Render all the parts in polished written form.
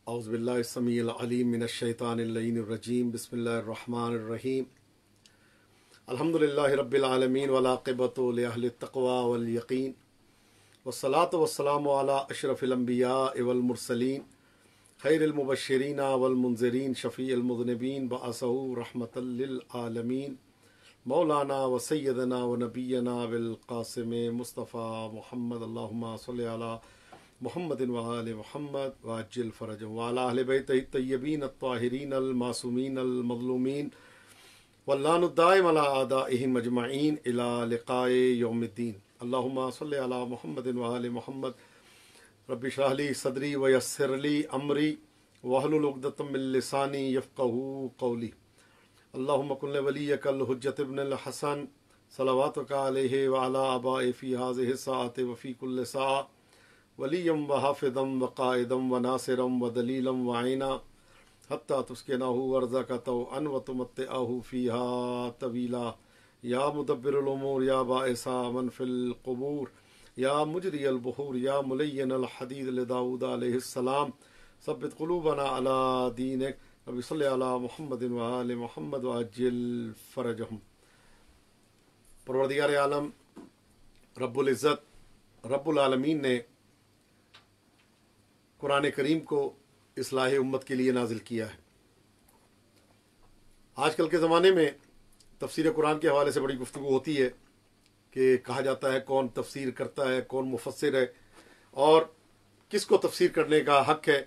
औज़ुबिल्लाहिस्समीइल अलीम मिनश्शैतानिर्रजीम बिस्मिल्लाहिर्रहमानिर्रहीम अल्हम्दुलिल्लाहि रब्बिल आलमीन वल आक़िबतु लिअहलित तक़वा वल यक़ीन वस्सलातु वस्सलामु अला अशरफिल अंबियाइ वल मुरसलीन खैरिल मुबश्शिरीन वल मुनज़िरीन शफ़ीइल मुज़निबीन बअसहु रहमतल लिल आलमीन मौलाना व सय्यदना व नबियना बिल क़ासिम मुस्तफ़ा मुहम्मद अल्लाहुम्मा सल्लि अला मुहम्मदिन व आले मुहम्मद व अज्जिल फ़रजहु व अला अहलि बैतिही अत्तय्यबीन अत्ताहिरीन अल मासूमीन अल मज़लूमीन वल्लानु दाइम अला आदाइहिम अजमईन इला लिक़ाए यौमिद्दीन। अल्लाहुम्मा सल्लि अला मुहम्मदिन व आले मुहम्मद रब्बि इश्रह ली सदरी व यस्सिर ली अमरी वहलुल उक़दतम मिन लिसानी यफ़क़हू क़ौली। अल्लाहुम्मा कुन वलिय्यकल हुज्जत इब्नुल हसन सलवातुका अलैहि व अला आबाए फ़ी हाज़िहि साअति व फ़ी कुल्लि साअ वलिय्यम व हाफ़िज़म व क़ाइदम व नासिरम व दलीलम व ऐना हत्ता तुस्किनहु अर्ज़क़तहु व तुमत्तिअहु फ़ीहा तवीला। या मुदब्बिरुल उमूर या बाइसा मन फ़िल क़ुबूर या मुजरियल बुहूर या मुलय्यिनल हदीद लिदाऊद अलैहिस्सलाम सब्बित क़ुलूबना अला दीनिक रब्बि सल्लि अला मुहम्मदिन व आले मुहम्मद व अज्जिल फ़रजहुम। परवरदिगार आलम रब्बुल इज़्ज़त रब्बुल आलमीन ने कुरान करीम को इस्लाह उम्मत के लिए नाजिल किया है। आजकल के ज़माने में तफसीर कुरान के हवाले से बड़ी गुफ्तगू होती है कि कहा जाता है कौन तफसीर करता है, कौन मुफस्सिर है और किसको तफसीर करने का हक़ है।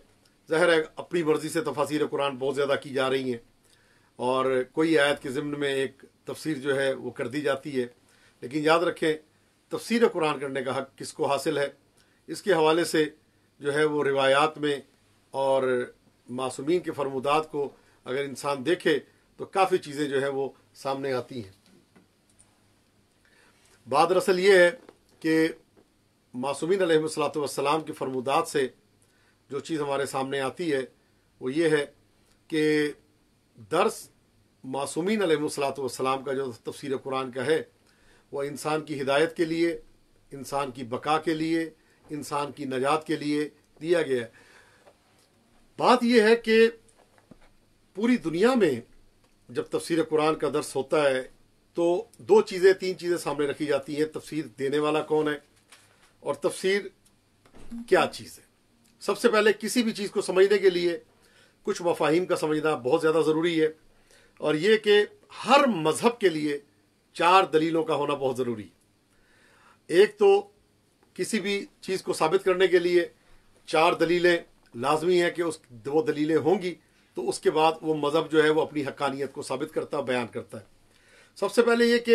ज़ाहिर है अपनी मर्ज़ी से तफसीर कुरान बहुत ज़्यादा की जा रही हैं और कोई आयत के ज़िम्न में एक तफसीर जो है वो कर दी जाती है, लेकिन याद रखें तफसीर कुरान करने का हक़ किसको हासिल है। इसके हवाले से जो है वो रिवायात में और मासूमीन के फरमुदात को अगर इंसान देखे तो काफ़ी चीज़ें जो है वो सामने आती हैं। बात दरअसल ये है कि मासूमीन अलैहिस्सलातु वस्सलाम के फरमुदात से जो चीज़ हमारे सामने आती है वो ये है कि दर्स मासूमीन अलैहिस्सलातु वस्सलाम का जो तफसीर कुरान का है वह इंसान की हिदायत के लिए, इंसान की बका के लिए, इंसान की नजात के लिए दिया गया है। बात यह है कि पूरी दुनिया में जब तफसीर कुरान का दर्स होता है तो दो चीज़ें, तीन चीज़ें सामने रखी जाती हैं। तफसीर देने वाला कौन है और तफसीर क्या चीज़ है। सबसे पहले किसी भी चीज़ को समझने के लिए कुछ मफाहिम का समझना बहुत ज़्यादा ज़रूरी है और ये कि हर मज़हब के लिए चार दलीलों का होना बहुत ज़रूरी है। एक तो किसी भी चीज़ को साबित करने के लिए चार दलीलें लाजमी हैं कि उस दो दलीलें होंगी तो उसके बाद वो मज़हब जो है वो अपनी हक्कानियत को साबित करता है, बयान करता है। सबसे पहले ये कि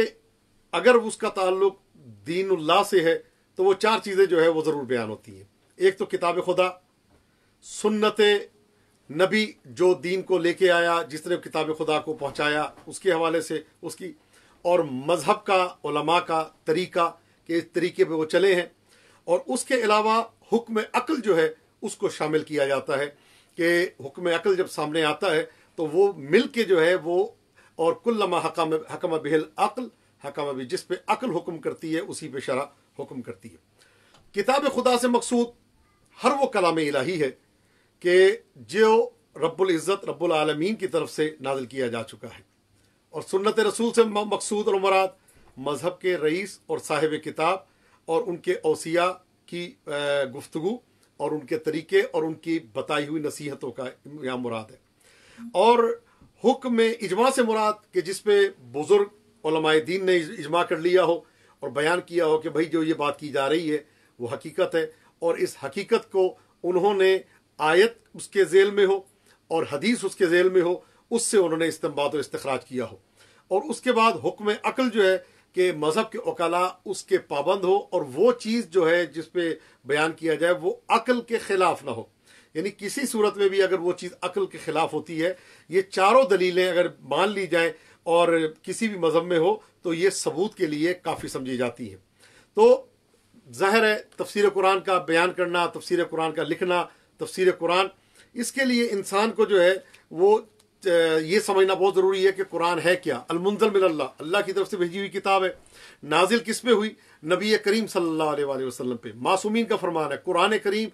अगर उसका ताल्लुक दीनुल्लाह से है तो वो चार चीज़ें जो है वो ज़रूर बयान होती हैं। एक तो किताब खुदा, सुन्नत नबी जो दीन को लेके आया, जिसने किताब खुदा को पहुँचाया उसके हवाले से उसकी, और मज़हब का उलमा का तरीका के इस तरीके पे वो चले हैं। और उसके अलावा हुक्म अक्ल जो है उसको शामिल किया जाता है कि हुक्म अक्ल जब सामने आता है तो वो मिल के जो है वो, और कुल्लमा हकम बिहिल अक्ल हकम भी, जिस पे अक्ल हुक्म करती है उसी पे शरा हुक्म करती है। किताब खुदा से मकसूद हर वो कलाम इलाही है कि जो रब्बुल इज़्ज़त रब्बुल आलमीन की तरफ से नाजिल किया जा चुका है, और सुन्नत रसूल से मकसूद और मुराद मज़हब के रईस और साहिब किताब और उनके औसिया की गुफ्तगू और उनके तरीके और उनकी बताई हुई नसीहतों का यहाँ मुराद है। और हुक्म इजमा से मुराद कि जिस पे बुजुर्ग उलमाए दीन ने इजमा कर लिया हो और बयान किया हो कि भाई जो ये बात की जा रही है वो हकीकत है, और इस हकीकत को उन्होंने आयत उसके ज़ेल में हो और हदीस उसके ज़ेल में हो, उससे उन्होंने इस्तिंबात और इस्तिखराज किया हो। और उसके बाद हुक्म अक्ल जो है कि मज़हब के उकला उसके पाबंद हो और वो चीज़ जो है जिस पे बयान किया जाए वो अक्ल के ख़िलाफ़ ना हो, यानी किसी सूरत में भी अगर वो चीज़ अक्ल के ख़िलाफ़ होती है, ये चारों दलीलें अगर मान ली जाएं और किसी भी मज़हब में हो तो ये सबूत के लिए काफ़ी समझी जाती है। तो ज़ाहिर है तफसीर कुरान का बयान करना, तफसीर कुरान का लिखना, तफसीर कुरान, इसके लिए इंसान को जो है वो ये समझना बहुत ज़रूरी है कि कुरान है क्या। अल-मुनज़ल मिनल्लाह, अल्लाह की तरफ से भेजी हुई किताब है। नाजिल किस पे हुई? नबी करीम सल्लल्लाहु अलैहि वसल्लम पे। मासूमीन का फरमान है। कुरान करीम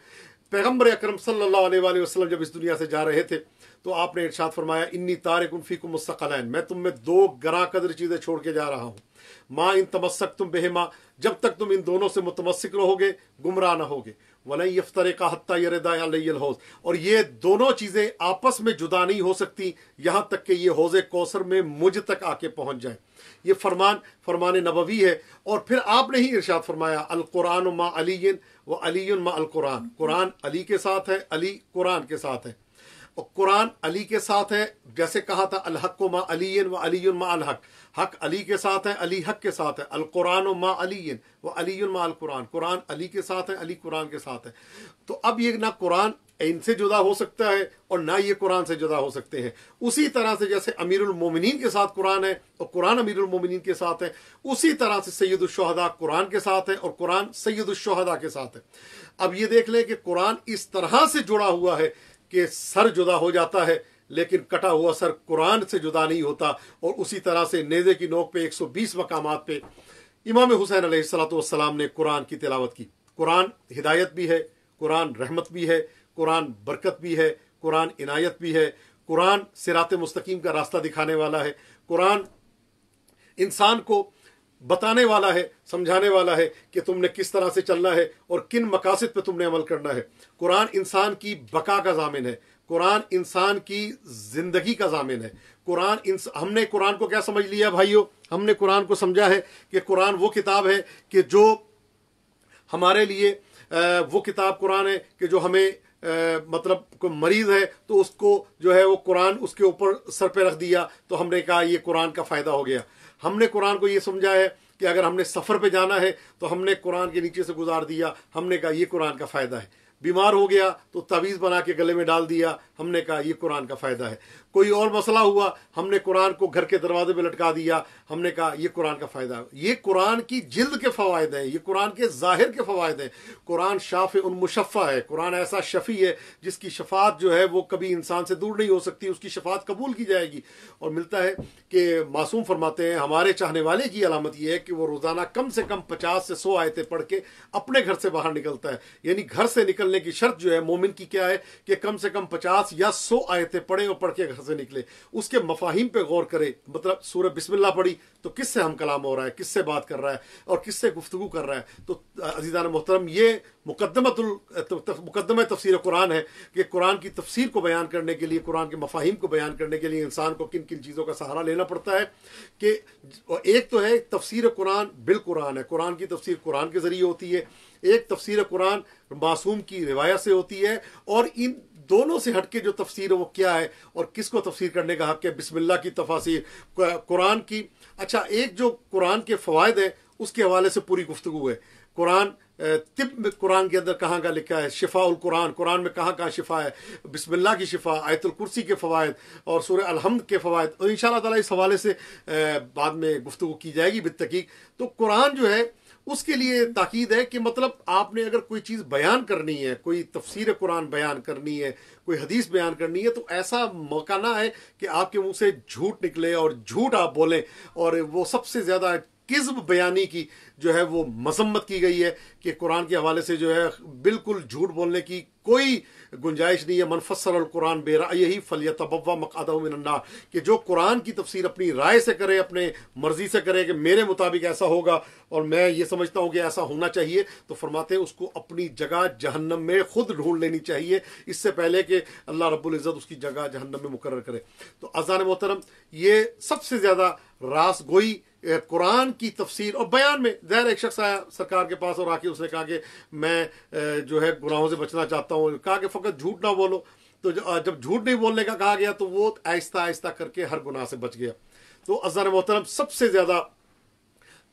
पैगम्बर अकरम सल्लल्लाहु अलैहि वसल्लम जब इस दुनिया से जा रहे थे तो आपने इरशाद फरमाया, इन्नी तारिकुन फीकुम मुस्तक़लैन, मैं तुम में दो गरा कदर चीज़ें छोड़ के जा रहा हूँ। माँ इन तमस्सक तुम बेहिमा, जब तक तुम इन दोनों से मुतमस्सिक रहोगे गुमराह न होगे। वलन यफ्तरिका हत्ता यरदा अलैहिल हौज़, और ये दोनों चीज़ें आपस में जुदा नहीं हो सकती यहाँ तक कि ये हौज़े कौसर में मुझ तक आके पहुँच जाए। ये फरमान नबवी है। और फिर आपने ही इरशाद फरमाया, अल कुरान मा अलीयन व अलीयुन मा अल कुरान, कुरान अली के साथ है, अली कुरान के साथ है। और कुरान अली के साथ है, जैसे कहा था अल हक मा अलीयन व अलीयुन मा अल हक, हक अली के साथ है, अली हक के साथ है। अल कुरान मा अलीयन व अलीयुन मा अल कुरान, कुरान अली के साथ है, अली कुरान के साथ है। तो अब ये ना कुरान इनसे जुदा हो सकता है और ना ये कुरान से जुदा हो सकते हैं। उसी तरह से जैसे अमीरुल मोमिनीन के साथ कुरान है और कुरान अमीरुल मोमिनीन के साथ है, उसी तरह से सैयदुल शुहदा कुरान के साथ है और कुरान सैयदुल शुहदा के साथ है। अब ये देख लें कि कुरान इस तरह से जुड़ा हुआ है कि सर जुदा हो जाता है लेकिन कटा हुआ सर कुरान से जुदा नहीं होता। और उसी तरह से नेज़े की नोक पे 120 मकामात पे इमाम हुसैन अलैहिस्सलातु वस्सलाम ने कुरान की तिलावत की। कुरान हिदायत भी है, कुरान रहमत भी है, कुरान बरकत भी है, कुरान इनायत भी है, कुरान सिरात मुस्तकीम का रास्ता दिखाने वाला है, कुरान इंसान को बताने वाला है, समझाने वाला है कि तुमने किस तरह से चलना है और किन मकासद पे तुमने अमल करना है। कुरान इंसान की बका का जामिन है, कुरान इंसान की जिंदगी का जामिन है। हमने कुरान को क्या समझ लिया भाइयों? हमने कुरान को समझा है कि कुरान वो किताब है कि जो हमारे लिए वो किताब कुरान है कि जो हमें मतलब कोई मरीज है तो उसको जो है वो कुरान उसके ऊपर सर पे रख दिया तो हमने कहा ये कुरान का फ़ायदा हो गया। हमने कुरान को ये समझा है कि अगर हमने सफ़र पे जाना है तो हमने कुरान के नीचे से गुजार दिया, हमने कहा ये कुरान का फ़ायदा है। बीमार हो गया तो तावीज़ बना के गले में डाल दिया, हमने कहा ये कुरान का फ़ायदा है। कोई और मसला हुआ, हमने कुरान को घर के दरवाजे पे लटका दिया, हमने कहा ये कुरान का फ़ायदा है। ये कुरान की जिल्द के फ़वाइद हैं, ये कुरान के ज़ाहिर के फ़वाइद हैं। कुरान शाफ़ उन मुशफ़्फ़ा है, कुरान ऐसा शफ़ी है जिसकी शफ़ात जो है वो कभी इंसान से दूर नहीं हो सकती, उसकी शफ़ात कबूल की जाएगी। और मिलता है कि मासूम फरमाते हैं हमारे चाहने वाले की अलामत यह है कि वो रोज़ाना कम से कम 50 से 100 आयतें पढ़ के अपने घर से बाहर निकलता है। यानी घर से निकलने की शर्त जो है मोमिन की क्या है कि कम से कम 50 या 100 आयतें पढ़े और पढ़ के घर से निकले, उसके मफाहिम पे गौर करे। मतलब सूरह बिस्मिल्लाह पढ़ी तो किससे हम कलाम हो रहा है, किससे बात कर रहा है और किससे गुफ्तगू कर रहा है। तो अज़ीज़ान मोहतरम, ये मुकद्दमा तफसीर कुरान है कि कुरान की तफसीर को बयान करने के लिए, कुरान के मफाहिम को बयान करने के लिए इंसान को किन किन चीज़ों का सहारा लेना पड़ता है। कि एक तो है तफसीर कुरान बिल कुरान है, कुरान की तफसीर कुरान के ज़रिए होती है। एक तफसीर कुरान मासूम की रिवायत से होती है। और इन दोनों से हटके जो तफसीर है वो क्या है और किसको तफसीर करने का हक है? बिस्मिल्लाह की तफासीर कुरान की। अच्छा, एक जो कुरान के फ़वाइद है उसके हवाले से पूरी गुफ्तगू है। कुरान तिब कुरान के अंदर कहाँ का लिखा है, शिफाउल कुरान, कुरान में कहाँ कहाँ शिफा है, बिस्मिल्लाह की शिफा, आयतुल कुर्सी के फ़वाइद और सूरह अल-हम्द के फ़वाइद। और इंशाअल्लाह ताला इस हवाले से बाद में गुफ्तगू की जाएगी बित्तकीक। तो कुरान जो है उसके लिए ताकीद है कि मतलब आपने अगर कोई चीज़ बयान करनी है, कोई तफसीर कुरान बयान करनी है, कोई हदीस बयान करनी है, तो ऐसा मौका ना है कि आपके मुंह से झूठ निकले और झूठ आप बोलें। और वो सबसे ज़्यादा किज़्ब बयानी की जो है वो मजम्मत की गई है कि कुरान के हवाले से जो है बिल्कुल झूठ बोलने की कोई गुंजाइश नहीं है। मनफस्सल अल कुरान बेरायही फलियतबव्वा मक़अदहु मिनन नार, कि जो कुरान की तफसीर अपनी राय से करे, अपने मर्जी से करे कि मेरे मुताबिक ऐसा होगा और मैं ये समझता हूँ कि ऐसा होना चाहिए, तो फरमाते हैं उसको अपनी जगह जहन्नम में खुद ढूंढ लेनी चाहिए इससे पहले कि अल्लाह रब्बुल इज़्ज़त उसकी जगह जहन्नम में मुकर्रर करे। तो अज़ान मोहतरम, ये सबसे ज़्यादा रास गोई कुरान की तफसीर और बयान में। ज़ाहिर एक शख्स आया सरकार के पास और आके उसने कहा कि मैं जो है गुनाहों से बचना चाहता हूँ, कहा कि फ़कत झूठ ना बोलो। तो जब झूठ नहीं बोलने का कहा गया तो वो आहिस्ता आहिस्ता करके हर गुनाह से बच गया। तो अज़ान मोहतरम, सबसे ज़्यादा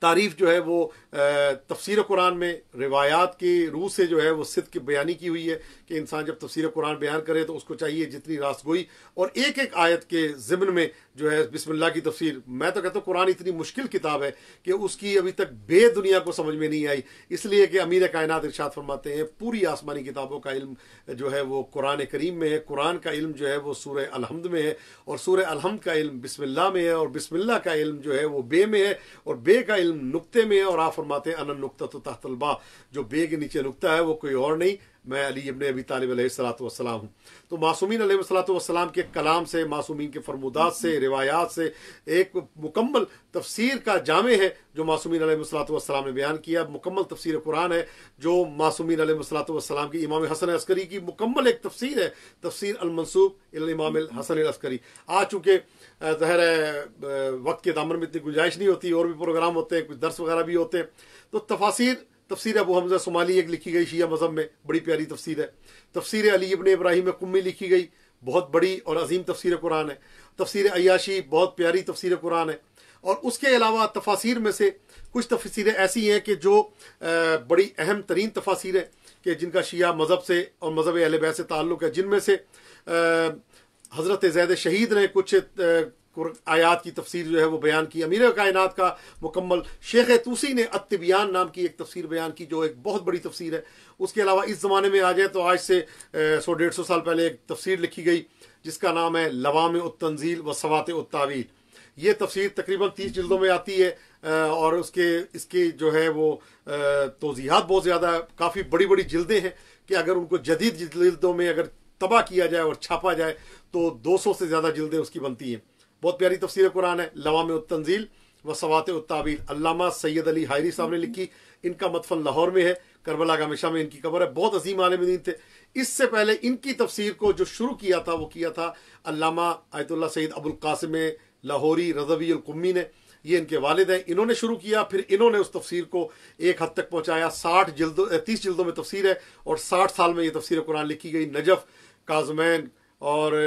तारीफ़ जो है वो तफसीर कुरान में रिवायात की रूह से जो है वो सिद्क़ की बयानी की हुई है कि इंसान जब तफसीर कुरान बयान करे तो उसको चाहिए जितनी रासगोई और एक एक आयत के ज़िम्न में जो है बिस्मिल्लाह की तफसीर। मैं तो कहता हूँ कुरान इतनी मुश्किल किताब है कि उसकी अभी तक दुनिया को समझ में नहीं आई, इसलिए कि अमीर कायनात इरशाद फरमाते हैं पूरी आसमानी किताबों का इल्म जो है वो कुरान करीम में है। कुरान का इल्म जो है वो सूरह अल-हम्द में है और सूरह अल-हम्द का इल्म बिस्मिल्लाह में है और बिस्मिल्लाह का इल्म जो है वो बे में है और बे का इल्म नुक्ते में है। और आप फरमाते हैं अनन नुक्ता तो तहतल बा, जो बे के नीचे नुक्ता है वो कोई और नहीं मैं अली इब्न अबी तालिब अलैहिस्सलातु वस्सलाम हूँ। तो मासूमीन अलैहिस्सलातु वस्सलाम के कलाम से, मासूमीन के फरमुदात से, रिवायात से एक मुकम्मल तफसीर का जामे है जो मासूमीन अलैहिस्सलातु वस्सलाम ने बयान किया। मुकम्मल तफसीर कुरान है जो मासूमीन अलैहिस्सलातु वस्सलाम की इमाम हसन अस्करी की मुकम्मल एक तफसीर है, तफसीर अल मंसूब इल इमाम हसन अस्करी। आ चूँकि ज़ाहिर है वक्त के दामन में इतनी गुंजाइश नहीं होती, और भी प्रोग्राम होते हैं, कुछ दर्स वगैरह भी होते हैं, तो तफसीर अबू हमजा सुमाली एक लिखी गई शिया मज़हब में, बड़ी प्यारी तफसीर है। तफसीर अली इब्न इब्राहिम कुम्मी लिखी गई, बहुत बड़ी और अजीम तफसीर कुरान है। तफसीर अय्याशी बहुत प्यारी तफसीर कुरान है। और उसके अलावा तफासिर में से कुछ तफसीरें ऐसी हैं कि जो बड़ी अहम तरीन तफासिर है कि जिनका शिया मज़हब से और मज़हब अहले बैत से ताल्लुक़ है, जिनमें से हज़रत ज़ैद शहीद ने कुछ आयात की तफसीर जो है वो बयान की। अमीर कायनात का मुकम्मल शेख तूसी ने अत्तिबियान नाम की एक तफसीर बयान की जो एक बहुत बड़ी तफसीर है। उसके अलावा इस ज़माने में आ जाए तो आज से 100-150 साल पहले एक तफसीर लिखी गई जिसका नाम है लवामे उत-तंज़ील व सवाते उत-तावील। ये तफसीर तकरीबन 30 जिल्दों में आती है और इसके जो है वो तौज़ीहात बहुत ज़्यादा, काफ़ी बड़ी बड़ी जिल्दें हैं कि अगर उनको जदीद जिल्दों में अगर तबाह किया जाए और छापा जाए तो 200 से ज़्यादा जिल्दें उसकी बनती हैं। बहुत प्यारी तफसीर कुरान है, लवामे उत-तंज़ील व सवाते उत-तावील। अल्लामा सैयद अली हायरी साहब ने लिखी। इनका मदफन लाहौर में है, करबला का हमेशा में इनकी कब्र है। बहुत अजीम आलिम दीन थे। इससे पहले इनकी तफसीर को जो शुरू किया था वो किया था अल्लामा आयतुल्लाह सैयद अबुल कासिम लाहौरी रज़वी अल कुम्मी ने। ये इनके वालिद हैं, इन्होंने शुरू किया, फिर इन्होंने उस तफसीर को एक हद तक पहुँचाया। 30 जिल्दों में तफसीर है और 60 साल में ये तफसीर कुरान लिखी गई। नजफ़, काज़मैन और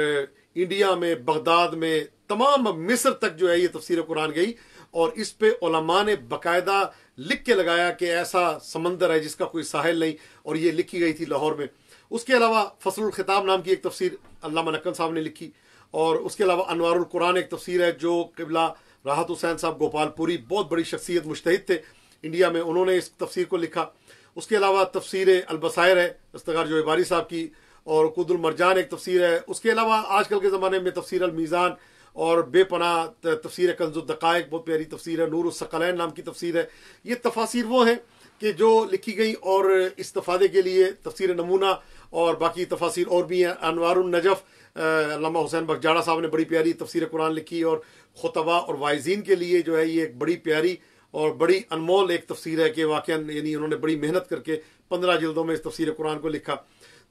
इंडिया में, बगदाद में, तमाम मिस्र तक जो है ये तफसीर कुरान गई। और इस पे उलमा ने बाकायदा लिख के लगाया कि ऐसा समंदर है जिसका कोई साहिल नहीं, और ये लिखी गई थी लाहौर में। उसके अलावा फसलुल खिताब नाम की एक तफसीर अल्लामा नक्कन साहब ने लिखी। और उसके अलावा अनवारुल कुरान एक तफसीर है जो क़िबला राहत हुसैन साहब गोपालपुरी, बहुत बड़ी शख्सियत, मुज्तहिद थे इंडिया में, उन्होंने इस तफसीर को लिखा। उसके अलावा तफसीर अलबसायर है इफ्तिखार जोइबारी साहब की, और कुदुल मरजान एक तफसीर है। उसके अलावा आजकल के ज़माने में तफसीर अल मीज़ान और बेपनाह तफसीर कंजुद दक़ाइक़ बहुत प्यारी तफसीर है। नूर उस-सकलैन नाम की तफसीर है। ये तफासिर वो हैं कि जो लिखी गई और इस्तिफ़ादे के लिए तफसीर नमूना और बाकी तफासिर और भी हैं। अनवारुन नजफ़ अल्लामा हुसैन बगजाड़ा साहब ने बड़ी प्यारी तफसीर कुरान लिखी, और खुतबा और वाइज़ीन के लिए जो है ये एक बड़ी प्यारी और बड़ी अनमोल एक तफसीर है कि वाक़ई यानी उन्होंने बड़ी मेहनत करके 15 जिल्दों में इस तफसीर कुरान को लिखा।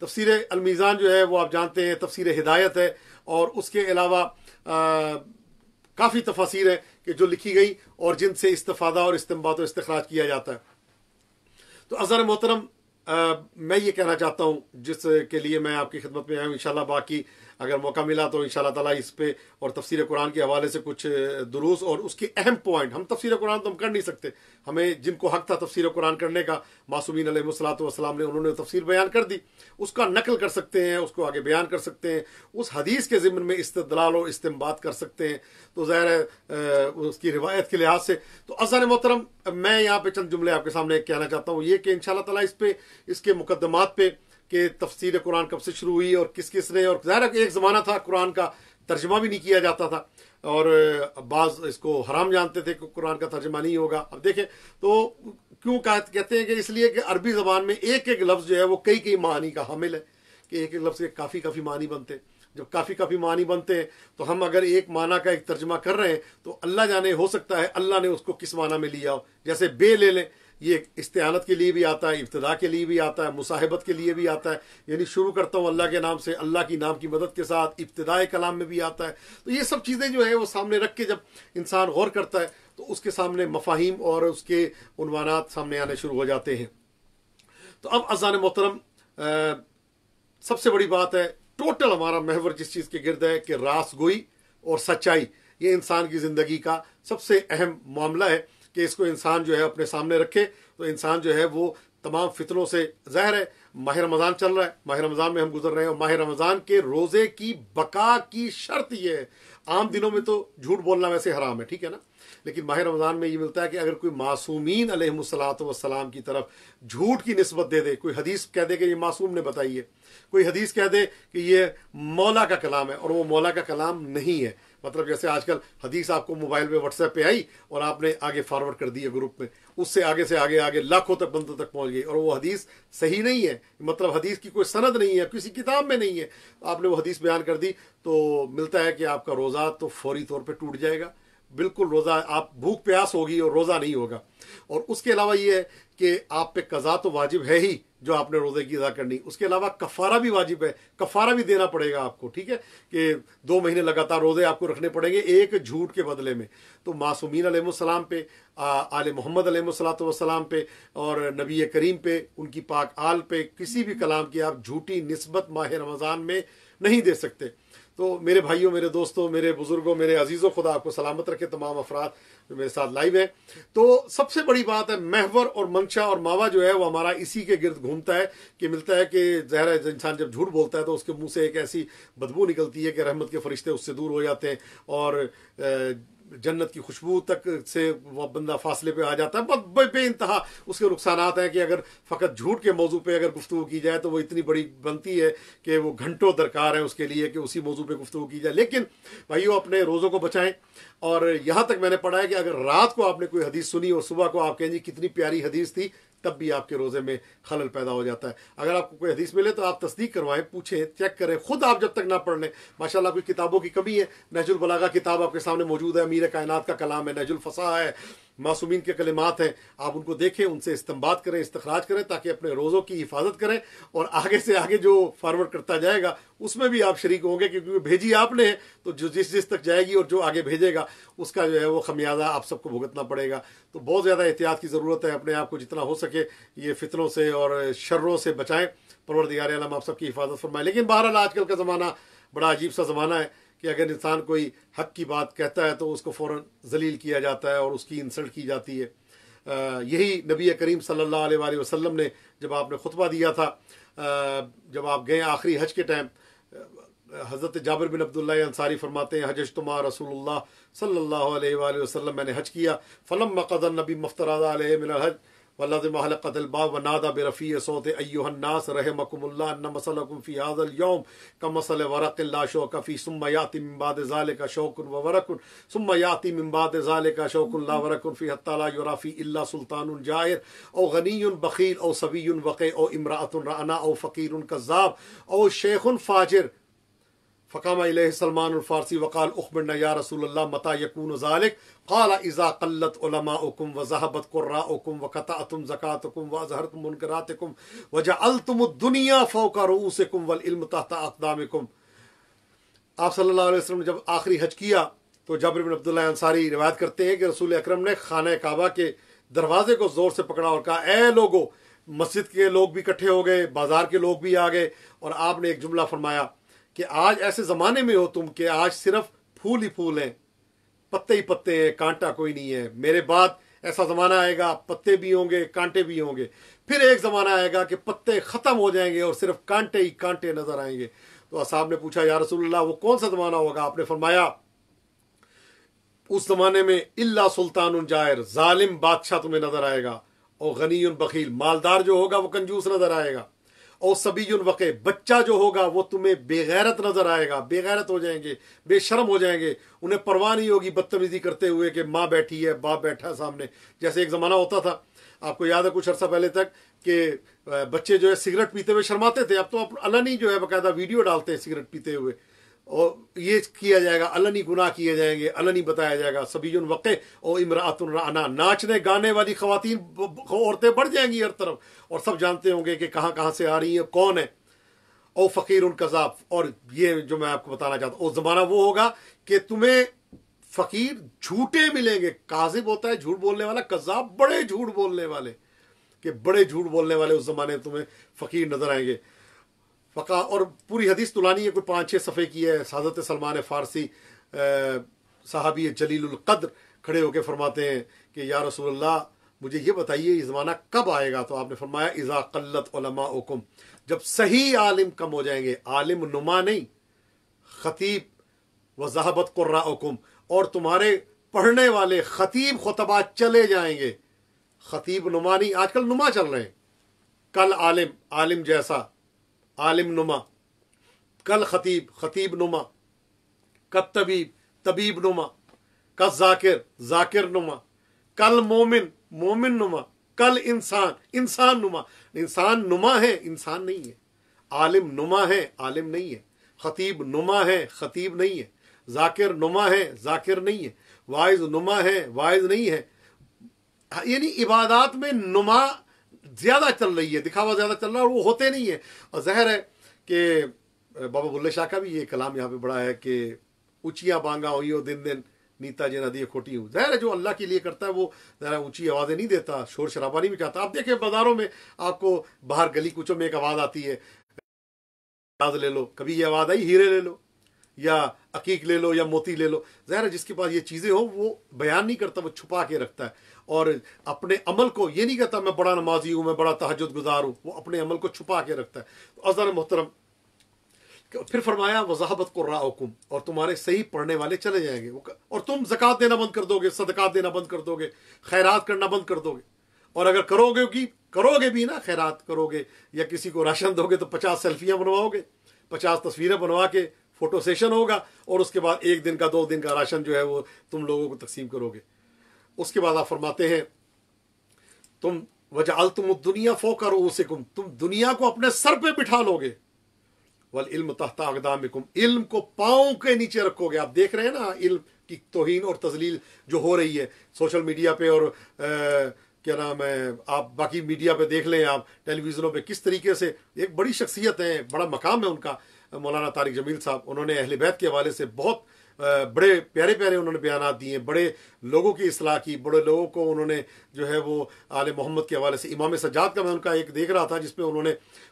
तफसीर अल मीज़ान जो है वो आप जानते हैं तफसीर हिदायत है। और उसके अलावा काफ़ी तफासिर है कि जो लिखी गई और जिनसे इस्तिफ़ादा और इस्तिंबात और इस्तिखराज किया जाता है। तो अज़र मोहतरम, मैं ये कहना चाहता हूँ जिसके लिए मैं आपकी खिदमत में आया हूँ। इंशाल्लाह बाकी अगर मौका मिला तो इंशाल्लाह ताला इस पे और तफसीर कुरान के हवाले से कुछ दुरूस और उसके अहम पॉइंट, हम तफसीर कुरान तो हम कर नहीं सकते, हमें जिनको हक था तफसीर कुरान करने का मासूमीन अलैहिस्सलातु वस्सलाम ने, उन्होंने तफसीर बयान कर दी, उसका नकल कर सकते हैं, उसको आगे बयान कर सकते हैं, उस हदीस के ज़िम्न में इस्तदलाल और इस्तिंबात कर सकते हैं। तो ज़ाहिर है उसकी रिवायत के लिहाज से तो अज़र मोहतरम, मैं यहाँ पे चंद जुमले आपके सामने कहना चाहता हूँ ये कि इंशाल्लाह ताला इस पे, इसके मुकद्दमात पे कि तफसीर कुरान कब से शुरू हुई और किस किस ने, और ज़ाहिर एक ज़माना था कुरान का तर्जमा भी नहीं किया जाता था और बाज़ इसको हराम जानते थे कि कुरान का तर्जमा नहीं होगा। अब देखें तो क्यों कहते हैं कि इसलिए कि अरबी ज़बान में एक एक लफ्ज़ जो है वो कई कई मानी का हामिल है, कि एक एक लफ्ज़ के काफ़ी मानी बनते हैं। जब काफ़ी मानी बनते हैं तो हम अगर एक माना का एक तर्जमा कर रहे हैं तो अल्लाह जाने, हो सकता है अल्लाह ने उसको किस माना में लिया हो। जैसे बे ले लें, ये इस्तिआनत के लिए भी आता है, इब्तिदा के लिए भी आता है, मुसाहिबत के लिए भी आता है, यानी शुरू करता हूँ अल्लाह के नाम से, अल्लाह की नाम की मदद के साथ, इब्तिदाए कलाम में भी आता है। तो ये सब चीज़ें जो है वो सामने रख के जब इंसान गौर करता है तो उसके सामने मफाहिम और उसके उन्वानात सामने आने शुरू हो जाते हैं। तो अब अज़ान मोहतरम, सबसे बड़ी बात है, टोटल हमारा महवर जिस चीज़ के गिर्द है कि रास्तगोई और सच्चाई, ये इंसान की ज़िंदगी का सबसे अहम मामला है कि इसको इंसान जो है अपने सामने रखे तो इंसान जो है वो तमाम फितनों से, ज़ाहिर है माह रमज़ान चल रहा है, माह रमज़ान में हम गुजर रहे हैं और माह रमज़ान के रोज़े की बका की शर्त ये है, आम दिनों में तो झूठ बोलना वैसे हराम है, ठीक है ना, लेकिन माह रमज़ान में ये मिलता है कि अगर कोई मासूमीन अलैहिमुस्सलातु वस्सलाम की तरफ झूठ की निस्बत दे दे, कोई हदीस कह दे कि ये मासूम ने बताई है, कोई हदीस कह दे कि ये मौला का कलाम है और वो मौला का कलाम नहीं है, मतलब जैसे आजकल हदीस आपको मोबाइल पे व्हाट्सएप पे आई और आपने आगे फॉरवर्ड कर दी है ग्रुप में, उससे आगे से आगे आगे लाखों तक बंदों तक पहुंच गई और वो हदीस सही नहीं है, मतलब हदीस की कोई सनद नहीं है, किसी किताब में नहीं है, आपने वो हदीस बयान कर दी, तो मिलता है कि आपका रोज़ा तो फौरी तौर पर टूट जाएगा, बिल्कुल रोज़ा, आप भूख प्यास होगी और रोज़ा नहीं होगा। और उसके अलावा ये है कि आप पे कज़ा तो वाजिब है ही जो आपने रोज़े की अदा करनी, उसके अलावा कफ़ारा भी वाजिब है, कफ़ारा भी देना पड़ेगा आपको, ठीक है, कि 2 महीने लगातार रोज़े आपको रखने पड़ेंगे एक झूठ के बदले में। तो मासूमीन अलैहिस्सलाम पे, आले मोहम्मद अलैहिस्सलाम पे और नबी करीम पे, उनकी पाक आल पे किसी भी कलाम की आप झूठी निस्बत माह रमज़ान में नहीं दे सकते। तो मेरे भाइयों, मेरे दोस्तों, मेरे बुजुर्गों, मेरे अजीज़ों, खुदा आपको सलामत रखे तमाम अफराद जो मेरे साथ लाइव है। तो सबसे बड़ी बात है, महवर और मंशा और मावा जो है वो हमारा इसी के गिर्द घूमता है कि मिलता है कि ज़ाहिर है इंसान जब झूठ बोलता है तो उसके मुंह से एक ऐसी बदबू निकलती है कि रहमत के फरिश्ते उससे दूर हो जाते हैं और जन्नत की खुशबू तक से वह बंदा फासले पे आ जाता है। बहुत बे इंतहा उसके नुकसानात हैं कि अगर फ़कत झूठ के मौजू पे अगर गुफ्तगू की जाए तो वो इतनी बड़ी बनती है कि वो घंटों दरकार है उसके लिए कि उसी मौजू पे गुफ्तगू की जाए। लेकिन भाइयों, अपने रोज़ों को बचाएं। और यहाँ तक मैंने पढ़ा है कि अगर रात को आपने कोई हदीस सुनी और सुबह को आप कहें जी कितनी प्यारी हदीस थी, तब भी आपके रोज़े में खलल पैदा हो जाता है। अगर आपको कोई हदीस मिले तो आप तस्दीक करवाएं, पूछें, चेक करें, खुद आप जब तक ना पढ़ लें। माशाल्लाह कोई किताबों की कमी है, नहजुल बलागा किताब आपके सामने मौजूद है, अमीर कायनात का कलाम है, नहजुल फसा है, मासूमीन के कलिमात हैं, आप उनको देखें, उनसे इस्तेंबात करें, इस्तखराज करें ताकि अपने रोज़ों की हिफाजत करें और आगे से आगे जो फॉरवर्ड करता जाएगा उसमें भी आप शरीक होंगे, क्योंकि भेजी आपने है तो जो जिस तक जाएगी और जो आगे भेजेगा उसका जो है वो खमियाजा आप सबको भुगतना पड़ेगा। तो बहुत ज़्यादा एहतियात की ज़रूरत है, अपने आप को जितना हो सके ये फितनों से और शर्रों से बचाएं। परवरदिगार आलम आप सबकी हिफाजत फरमाए। लेकिन बहरहाल आजकल का ज़माना बड़ा अजीब सा ज़माना है कि अगर इंसान कोई हक की बात कहता है तो उसको फ़ौरन जलील किया जाता है और उसकी इंसल्ट की जाती है। यही नबी करीम सल्लल्लाहु अलैहि वसल्लम ने जब आपने खुतबा दिया था, जब आप गए आखिरी हज के टाइम, हज़रत जाबिर बिन अब्दुल्लाह अंसारी फरमाते हैं, हजतुमा रसूलुल्लाह सल्लल्लाहु अलैहि वसल्लम, मैंने हज किया, फलम्मा क़ज़ा नबी मफ्तरज़ा अलैहि मिनल हज वल्लज़िम हलक़तल बाब वनादा बिरफ़ी सौत अय्युहन्नास रहमकुमुल्लाह अन्ना मसलकुम फ़ी हाज़ल यौम कमसल वरक़िन ला शौक़ फ़ी सुम्मा याति मिन बाद ज़ालिका शौक़ुन व वरक़ुन सुम्मा याति मिन बाद ज़ालिका शौक़ुन ला वरक़ुन फ़ी हत्ता ला युरा फ़ी इल्ला सुल्तानुन जाइर औ गनियुन बख़ील औ सबियुन वक़ी औ इम्राअतुन रअना औ फ़क़ीरुन कज़्ज़ाब औ शेख़ुन फ़ाजिर। फ़क़ामा इलैहि सलमान फ़ारसी वक़ाल उख़बिरना या रसूलल्लाह मता यकूनु ज़ालिक क़ाला इज़ा क़ल्लत उलमाउकुम व ज़हबत क़ुर्राउकुम व क़तअतुम ज़कातकुम व अज़हरतुम मुनकरातिकुम व जअलतुमुद दुनिया फ़ौक़ा रुऊसिकुम वल इल्मु तहता अक़दामिकुम। आप सल्लल्लाहु अलैहि वसल्लम ने जब आखिरी हज किया तो जाबिर बिन अब्दुल्लाह अंसारी रिवायत करते हैं कि रसूल अकरम ने खाने काबा के दरवाजे को ज़ोर से पकड़ा और कहा, ए लोगो, मस्जिद के लोग भी इकट्ठे हो गए, बाजार के लोग भी आ गए, और आपने एक जुमला फरमाया कि आज ऐसे ज़माने में हो तुम कि आज सिर्फ फूल ही फूल हैं, पत्ते ही पत्ते हैं, कांटा कोई नहीं है। मेरे बाद ऐसा ज़माना आएगा, पत्ते भी होंगे, कांटे भी होंगे। फिर एक ज़माना आएगा कि पत्ते ख़त्म हो जाएंगे और सिर्फ कांटे ही कांटे नज़र आएंगे। तो असहाब ने पूछा, या रसूलुल्लाह वो कौन सा ज़माना होगा? आपने फरमाया, उस ज़माने में इल्ला सुल्तानुन जायर, जालिम बादशाह तुम्हें नज़र आएगा, और गनीयुन बखील, मालदार जो होगा वो कंजूस नज़र आएगा, और सबीयुन वक़े, बच्चा जो होगा वो तुम्हें बेगैरत नजर आएगा, बेगैरत हो जाएंगे, बेशर्म हो जाएंगे, उन्हें परवाह नहीं होगी बदतमीजी करते हुए कि माँ बैठी है, बाप बैठा है सामने। जैसे एक ज़माना होता था, आपको याद है कुछ अर्सा पहले तक, कि बच्चे जो है सिगरेट पीते हुए शर्माते थे। अब तो अलनी जो है बाकायदा वीडियो डालते हैं सिगरेट पीते हुए, और ये किया जाएगा, अलनी गुनाह किए जाएंगे, अलनी बताया जाएगा। सबीयुन वक़े और इमराअतुन राना, नाचने गाने वाली ख़वातीन औरतें बढ़ जाएंगी हर तरफ, और सब जानते होंगे कि कहाँ कहाँ से आ रही है, कौन है। और फ़कीरुन कज़ाब, और ये जो मैं आपको बताना चाहता हूँ, उस ज़माना वो होगा कि तुम्हें फ़कीर झूठे मिलेंगे। काज़िब होता है झूठ बोलने वाला, कज़ाब बड़े झूठ बोलने वाले, कि बड़े झूठ बोलने वाले उस ज़माने में तुम्हें फ़कीर नज़र आएंगे। फ़का, और पूरी हदीस तुलानी है, कोई 5-6 सफ़े की है। हज़रत सलमान फ़ारसी सहाबी जलीलुल क़द्र खड़े होकर फरमाते हैं कि या रसूलल्लाह, मुझे ये बताइए ये ज़माना कब आएगा? तो आपने फरमाया, इज़ा क़ल्लत उलमाउकुम, जब सही आलिम कम हो जाएंगे, आलिम नुमा नहीं, ख़तीब, व ज़हबत क़ुर्राउकुम, और तुम्हारे पढ़ने वाले ख़तीब खुतबा चले जाएंगे। ख़तीब नुमा नहीं, आजकल नुमा चल रहे हैं। कल आलिम, आलिम जैसा, आलिम नुमा, कल खतीब, खतीब नुमा, कब तबीब, तबीब नुमा, का जाकिर जाकिर नुमा, कल मोमिन मोमिन नुमा, कल इंसान इंसान नुमा। इंसान नुमा है, इंसान नहीं है। आलिम नुमा है, आलिम नहीं है। खतीब नुमा है, खतीब नहीं है। जाकिर नुमा है, जाकिर नहीं है। वाइज नुमा है, वाइज नहीं है। यानी इबादत में नुमा ज्यादा चल रही है, दिखावा ज्यादा चल रहा है और वो होते नहीं है। और जहर है कि बाबा बुल्ले शाह का भी ये कलाम यहाँ पे बड़ा है कि ऊंचिया बांगा हुई हो दिन दिन नीता जे नदी खोटी हूँ। जहर है जो अल्लाह के लिए करता है वो जरा ऊंची आवाज़ें नहीं देता, शोर शराबा नहीं मचाता। आप देखें बाजारों में आपको बाहर गली कुचों में एक आवाज़ आती है, आवाज़ ले लो, कभी ये आवाज़ आई हीरे ले लो या अकीक ले लो या मोती ले लो। ज़ाहिर है जिसके पास ये चीज़ें हो वो बयान नहीं करता, वो छुपा के रखता है और अपने अमल को ये नहीं कहता मैं बड़ा नमाजी हूँ, मैं बड़ा तहज्जुद गुजार हूँ, वो अपने अमल को छुपा के रखता है। तो अज़र मोहतरम फिर फरमाया वज़ाहबत कुर्राउकुम, और तुम्हारे सही पढ़ने वाले चले जाएंगे और तुम ज़कात देना बंद कर दोगे, सदकात देना बंद कर दोगे, खैरात करना बंद कर दोगे। और अगर करोगे भी ना, खैरात करोगे या किसी को राशन दोगे तो 50 सेल्फियाँ बनवाओगे, 50 तस्वीरें बनवा के फोटो सेशन होगा और उसके बाद 1 दिन का 2 दिन का राशन जो है वो तुम लोगों को तकसीम करोगे। उसके बाद आप फरमाते हैं तुम वजअलतुम दुनिया फौका रुऊसिकुम, तुम दुनिया को अपने सर पे बिठा लोगे। वल इल्म तहता अक़दामिकुम, इल्म को पाँव के नीचे रखोगे। आप देख रहे हैं ना इल्म की तौहीन और तजलील जो हो रही है सोशल मीडिया पे और क्या नाम है, आप बाकी मीडिया पे देख लें, आप टेलीविज़नों पे किस तरीके से एक बड़ी शख्सियत है, बड़ा मकाम है उनका, मौलाना तारिक जमील साहब। उन्होंने अहले बैत के हवाले से बहुत बड़े प्यारे प्यारे उन्होंने बयानात दिए, बड़े लोगों की इस्लाह की, बड़े लोगों को उन्होंने जो है वो आले मोहम्मद के हवाले से। इमाम सज्जाद का मैं उनका एक देख रहा था जिसमें उन्होंने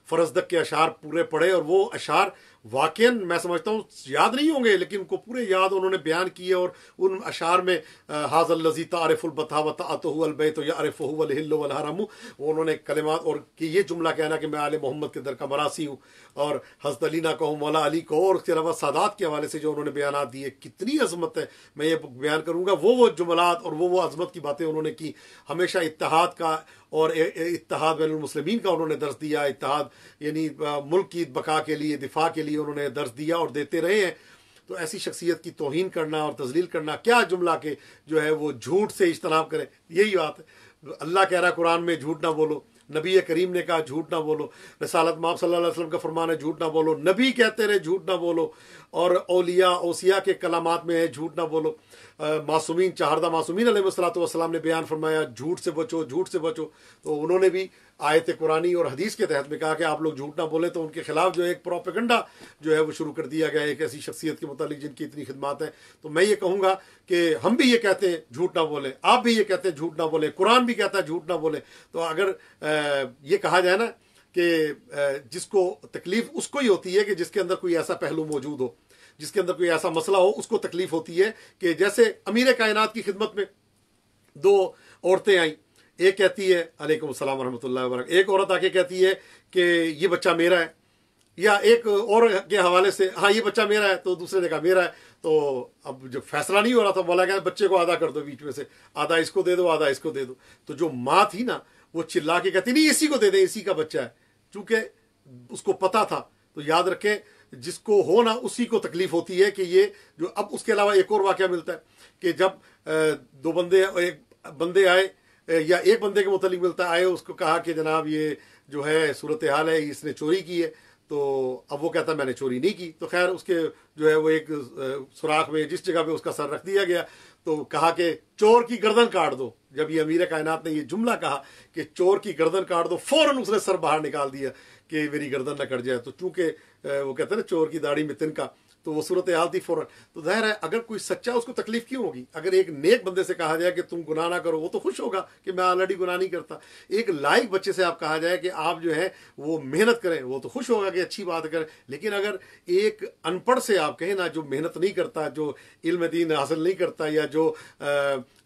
फ़रज़दक के अशार पूरे पढ़े और वो अशार वाकई मैं समझता हूँ याद नहीं होंगे लेकिन उनको पूरे याद उन्होंने बयान किए। और उन अशार में हाज़ल्लज़ी तारिफ़ुल बतावत अतहुल बैत यारिफ़ुहु वल हिल्लु वल हरमु, उन्होंने कलिमात और कि ये जुमला कहना कि मैं आले मोहम्मद के दर का मरासी हूँ और हज़रत अली ना कहूँ, मौला अली को, और उसके अलावा सादात के हवाले से जो उन्होंने बयानात दिए, कितनी अजमत है। मैं ये बयान करूँगा वो जुमलात और वो अजमत की बातें उन्होंने की। हमेशा इत्तेहाद का और इत्तेहाद बैनुल मुस्लिमीन का उन्होंने दर्स दिया, इत्तेहाद यानी मुल्क की बका के लिए, दिफा के लिए उन्होंने दर्स दिया और देते रहे हैं। तो ऐसी शख्सियत की तौहीन करना और तजलील करना, क्या जुमला के जो है वो झूठ से इज्तनाब करें, यही बात है। अल्लाह कह रहा है कुरान में झूठ ना बोलो, नबी करीम ने कहा झूठ ना बोलो, रसालत माब सल्लल्लाहु अलैहि वसल्लम का फरमान है झूठ ना बोलो, नबी कहते रहे झूठ ना बोलो, और औलिया औसिया के कलामात में है झूठ ना बोलो। मासूमीन, चाहरदा मासूमीन अलैहिस्सलातु वस्सलाम ने बयान फरमाया झूठ से बचो, झूठ से बचो। तो उन्होंने भी आयत कुरानी और हदीस के तहत में कहा कि आप लोग झूठ ना बोले, तो उनके खिलाफ जो एक प्रोपेगेंडा जो है वो शुरू कर दिया गया एक ऐसी शख्सियत के मुतालिक जिनकी इतनी खिदमत है। तो मैं ये कहूँगा कि हम भी ये कहते हैं झूठ ना बोले, आप भी ये कहते हैं झूठ ना बोले, कुरान भी कहता है झूठ ना बोले। तो अगर ये कहा जाए ना कि जिसको तकलीफ उसको ही होती है कि जिसके अंदर कोई ऐसा पहलू मौजूद हो, जिसके अंदर कोई ऐसा मसला हो, उसको तकलीफ होती है। कि जैसे अमीर कायनात की खिदमत में 2 औरतें आई, एक कहती है अलैकुम सलाम रहमतुल्लाहि व बरकातहू, एक औरत आके कहती है कि ये बच्चा मेरा है, या एक और के हवाले से हाँ ये बच्चा मेरा है, तो दूसरे ने कहा मेरा है। तो अब जब फैसला नहीं हो रहा था बोला गया बच्चे को आधा कर दो, बीच में से आधा इसको दे दो, आधा इसको दे दो। तो जो माँ थी ना वो चिल्ला के कहती नहीं इसी को दे दे, इसी का बच्चा है, चूंकि उसको पता था। तो याद रखें जिसको हो ना उसी को तकलीफ होती है कि ये जो। अब उसके अलावा एक और वाक़या मिलता है कि जब 2 बंदे, एक बंदे आए या एक बंदे के मुतालिक मिलता है, आए उसको कहा कि जनाब ये जो है सूरत हाल है, इसने चोरी की है। तो अब वो कहता है मैंने चोरी नहीं की। तो खैर उसके जो है वो एक सुराख में जिस जगह पे उसका सर रख दिया गया, तो कहा कि चोर की गर्दन काट दो। जब ये अमीर कायनात ने ये जुमला कहा कि चोर की गर्दन काट दो, फौरन उसने सर बाहर निकाल दिया कि मेरी गर्दन न कट जाए। तो चूंकि वो कहते हैं ना चोर की दाढ़ी में तिनका, तो वो सूरत हाल थी फौरन। तो जाहिर है अगर कोई सच्चा, उसको तकलीफ क्यों होगी। अगर एक नेक बंदे से कहा जाए कि तुम गुनाह ना करो, वो तो खुश होगा कि मैं ऑलरेडी गुनाह नहीं करता। एक लायक बच्चे से आप कहा जाए कि आप जो है वो मेहनत करें, वो तो खुश होगा कि अच्छी बात करें। लेकिन अगर एक अनपढ़ से आप कहें ना, जो मेहनत नहीं करता, जो इल्म दीन हासिल नहीं करता, या जो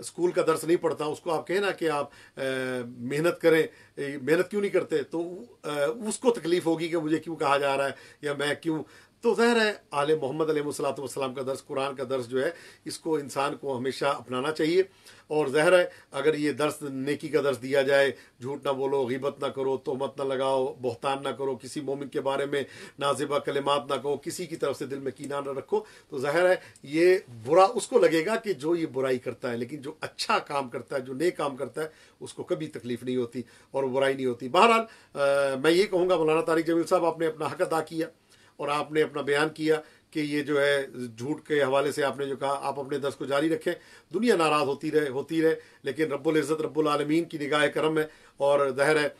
स्कूल का दर्स नहीं पढ़ता, उसको आप कहें ना कि आप मेहनत करें, मेहनत क्यों नहीं करते, तो उसको तकलीफ होगी कि मुझे क्यों कहा जा रहा है या मैं क्यों। तो ज़ाहिर है आले मोहम्मद अलैहिस्सलातु वस्सलाम का दर्स, कुरान का दर्स जो है, इसको इंसान को हमेशा अपनाना चाहिए। और ज़ाहिर है अगर ये दर्स नेकी का दर्स दिया जाए, झूठ ना बोलो, ग़ीबत ना करो, तोहमत ना लगाओ, बहतान ना करो, किसी मोमिन के बारे में नाजिबा कलिमात ना कहो, किसी की तरफ से दिल में कीना ना रखो, तो ज़ाहिर है ये बुरा उसको लगेगा कि जो ये बुराई करता है। लेकिन जो अच्छा काम करता है, जो नेक काम करता है, उसको कभी तकलीफ नहीं होती और बुराई नहीं होती। बहरहाल मैं ये कहूँगा, मौलाना तारिक जमील साहब, आपने अपना हक अदा किया और आपने अपना बयान किया कि ये जो है झूठ के हवाले से आपने जो कहा, आप अपने दर्स को जारी रखें। दुनिया नाराज़ होती रहे, लेकिन रब्बुल इज़्ज़त रब्बुल आलमीन की निगाह करम है और ज़ाहिर है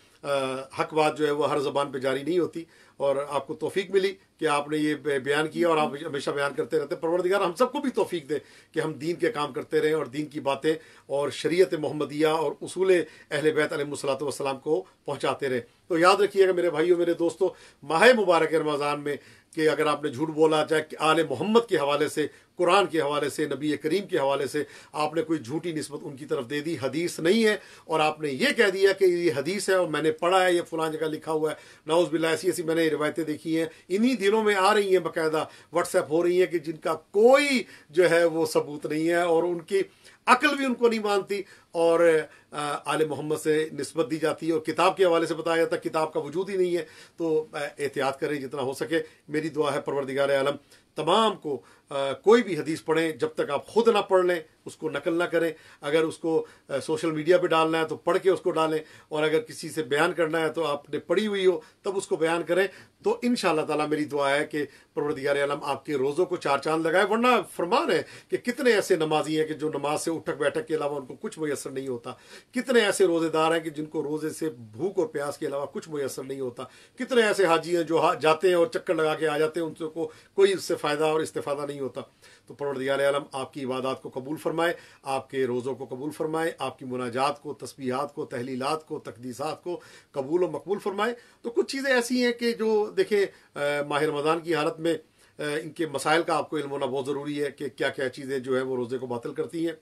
हक बात जो है वो हर ज़बान पे जारी नहीं होती। और आपको तौफीक मिली कि आपने ये बयान किया और आप हमेशा बयान करते रहते। परवरदिगार हम सबको भी तौफीक दे कि हम दीन के काम करते रहें और दीन की बातें और शरीयत मोहम्मदिया और उसूल अहले बैत अलैहिस्सलातु वस्सलाम को पहुँचाते रहें। तो याद रखिएगा मेरे भाइयों, मेरे दोस्तों, माह मुबारक रमज़ान में कि अगर आपने झूठ बोला, चाहे आले मोहम्मद के हवाले से, कुरान के हवाले से, नबी करीम के हवाले से आपने कोई झूठी निस्बत उनकी तरफ दे दी, हदीस नहीं है, और आपने ये कह दिया कि ये हदीस है और मैंने पढ़ा है, ये फलां जगह लिखा हुआ है, नाउज़ बिल्लाह, ऐसी ऐसी मैंने रिवायतें देखी हैं, इन्हीं दिनों में आ रही हैं, बाकायदा व्हाट्सएप हो रही है कि जिनका कोई जो है वो सबूत नहीं है और उनकी अक्ल भी उनको नहीं मानती और आले मोहम्मद से निस्बत दी जाती है और किताब के हवाले से बताया जाता है किताब का वजूद ही नहीं है। तो एहतियात करें जितना हो सके। मेरी दुआ है परवरदिगार आलम तमाम को कोई भी हदीस पढ़ें, जब तक आप खुद ना पढ़ लें उसको नकल ना करें। अगर उसको सोशल मीडिया पे डालना है तो पढ़ के उसको डालें, और अगर किसी से बयान करना है तो आपने पढ़ी हुई हो तब उसको बयान करें। तो इंशाअल्लाह ताला मेरी दुआ है कि परवरदिगार आलम आपके रोज़ों को चार चांद लगाए। वरना फरमान है कि कितने ऐसे नमाजी हैं कि जो नमाज से उठक बैठक के अलावा उनको कुछ मुयसर नहीं होता। कितने ऐसे रोज़ेदार हैं कि जिनको रोज़े से भूख और प्यास के अलावा कुछ मुयसर नहीं होता। कितने ऐसे हाजी हैं जो जाते हैं और चक्कर लगा के आ जाते हैं, उनको कोई उससे फ़ायदा और इस्तेफादा नहीं होता। तो परवरदिगार आलम आपकी इबादत को कबूल फरमाए, आपके रोज़ों को कबूल फरमाए, आपकी मुनाजात को, तस्बीहात को, तहलीलात को, तकदीसात को कबूल और मकबूल फरमाए। तो कुछ चीज़ें ऐसी हैं कि जो देखें माह रमज़ान की हालत में इनके मसाइल का आपको इल्म होना बहुत ज़रूरी है कि क्या क्या चीज़ें जो है वो रोज़े को बातिल करती हैं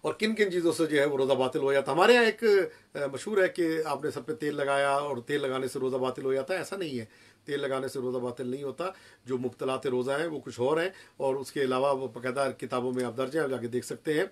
और किन किन चीज़ों से जो है वो रोज़ा बातिल हो जाता है। हमारे यहाँ एक मशहूर है कि आपने सब पे तेल लगाया और तेल लगाने से रोज़ा बातिल हो जाता है। ऐसा नहीं है, तेल लगाने से रोज़ा बातिल नहीं होता। जो मुब्तलात रोज़ा हैं वो कुछ और हैं और उसके अलावा वो बाकायदा किताबों में आप दर्ज हैं, आप जाके देख सकते हैं।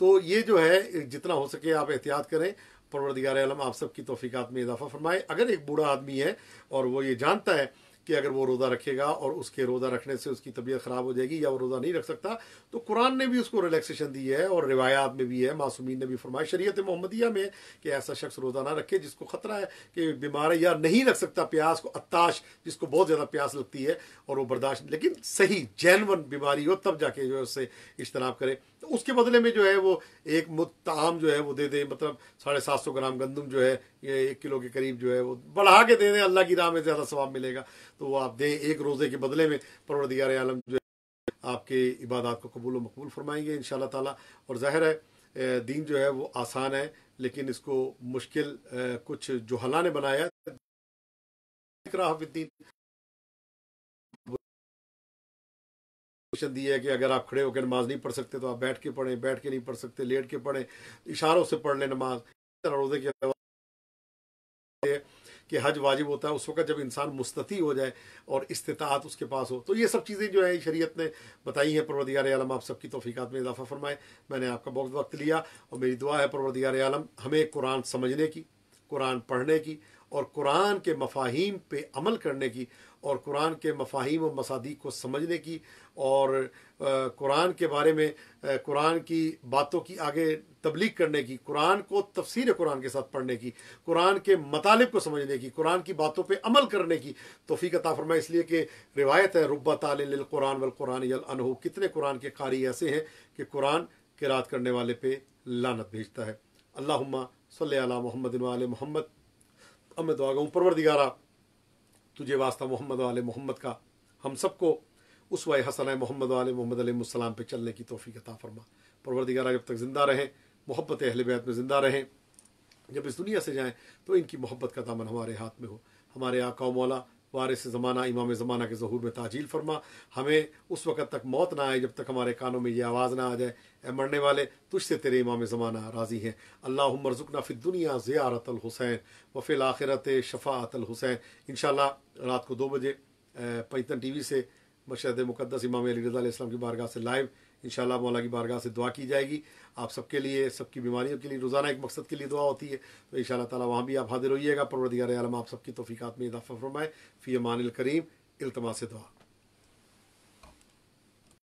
तो ये जो है जितना हो सके आप एहतियात करें। परवरदिगार आलम आप सबकी तौफीकात में इजाफा फरमाए। अगर एक बूढ़ा आदमी है और वो ये जानता है कि अगर वो रोज़ा रखेगा और उसके रोज़ा रखने से उसकी तबीयत ख़राब हो जाएगी या वो रोज़ा नहीं रख सकता, तो कुरान ने भी उसको रिलैक्सेशन दी है और रिवायात में भी है, मासूमीन ने भी फरमाया, शरीयत मोहम्मदिया में, कि ऐसा शख्स रोज़ा ना रखे जिसको ख़तरा है कि बीमार है या नहीं रख सकता प्यास को, अत्ताश जिसको बहुत ज़्यादा प्यास लगती है और वो बर्दाश्त, लेकिन सही जेन्युइन बीमारी हो तब जाके जो है उससे इज्तनाब करे। तो उसके बदले में जो है वो एक मुत्ताम जो है वो दे दे, मतलब 750 ग्राम गंदम जो है ये 1 किलो के करीब जो है वो बढ़ा के दे दें, अल्लाह की राह में ज़्यादा सवाब मिलेगा। तो वो आप दें एक रोज़े के बदले में। परवरदिगार आलम जो है आपके इबादत को कबूल व मकबूल फरमाएंगे इंशाअल्लाह ताला। और ज़ाहिर है दीन जो है वो आसान है, लेकिन इसको मुश्किल कुछ जुहला ने बनाया। दी है कि अगर आप खड़े होकर नमाज नहीं पढ़ सकते तो आप बैठ के पढ़ें, बैठ के नहीं पढ़ सकते लेट के पढ़ें, इशारों से पढ़ लें नमाज। रोज़े के कि हज वाजिब होता है उस वक्त जब इंसान मुस्तती हो जाए और इस्तिताअत उसके पास हो। तो ये सब चीज़ें जो है शरीयत ने बताई हैं। परवरदिगार आलम आप सबकी तौफीकात में इजाफा फरमाए। मैंने आपका बहुत वक्त लिया और मेरी दुआ है परवरदिगार आलम हमें कुरान समझने की, कुरान पढ़ने की और कुरान के मफाहीम पे अमल करने की और कुरान के मफाहीम और मसादीक को समझने की और कुरान के बारे में कुरान की बातों की आगे तबलीग करने की, कुरान को तफसीर कुरान के साथ पढ़ने की, कुरान के मतालिब को समझने की, कुरान की बातों पे अमल करने की तौफीक अता फरमाए। इसलिए कि रिवायत है रुब्बा तालिल लिल कुरान वल कुरान यलअनहु, कितने कुरान के कारी ऐसे हैं कि कुरान किरात करने वाले पे लानत भेजता है। अल्लाहुम्मा सल्ली अला मुहम्मद व आले मुहम्मद। अब मैं दुआ कहूँ परवरदिगारा तुझे वास्ता मोहम्मद वाले मोहम्मद का हम सबको उसवा हसन मोहम्मद वाले मोहम्मद अलैहिस्सलाम पे चलने की तौफीक अता फरमा। परवरदिगारा जब तक ज़िंदा रहें, मोहब्बत अहले बैत में ज़िंदा रहें, जब इस दुनिया से जाएं तो इनकी मोहब्बत का दामन हमारे हाथ में हो। हमारे आका मौला वारिस ज़माना इमाम ज़माना के ज़हूर में ताजील फरमा। हमें उस वक़्त तक मौत ना आए जब तक हमारे कानों में ये आवाज़ ना आ जाए, ए मरने वाले तुझसे तेरे इमाम ज़माना राज़ी हैं। अल्लाहुम्मा रज़ुक़ना फ़िद दुनिया ज़ियारतल हुसैन व फ़िल आखिरत शफ़ाअतल हुसैन। इंशाअल्लाह रात को 2 बजे पैतन टीवी से मशहद मुक़द्दस इमाम अली रज़ा अलैहिस्सलाम की बारगाह से लाइव इंशाअल्लाह मौला की बारगाह से दुआ की जाएगी। आप सबके लिए, सबकी बीमारियों के लिए रोज़ाना एक मकसद के लिए दुआ होती है, तो इंशाअल्लाह ताला वहाँ भी आप हाजिर होइएगा। परवरदिगार आलम आप सबकी तौफीकात में इजाफ़ा फरमाए। फ़ी अमानिल करीम, इल्तमास दुआ।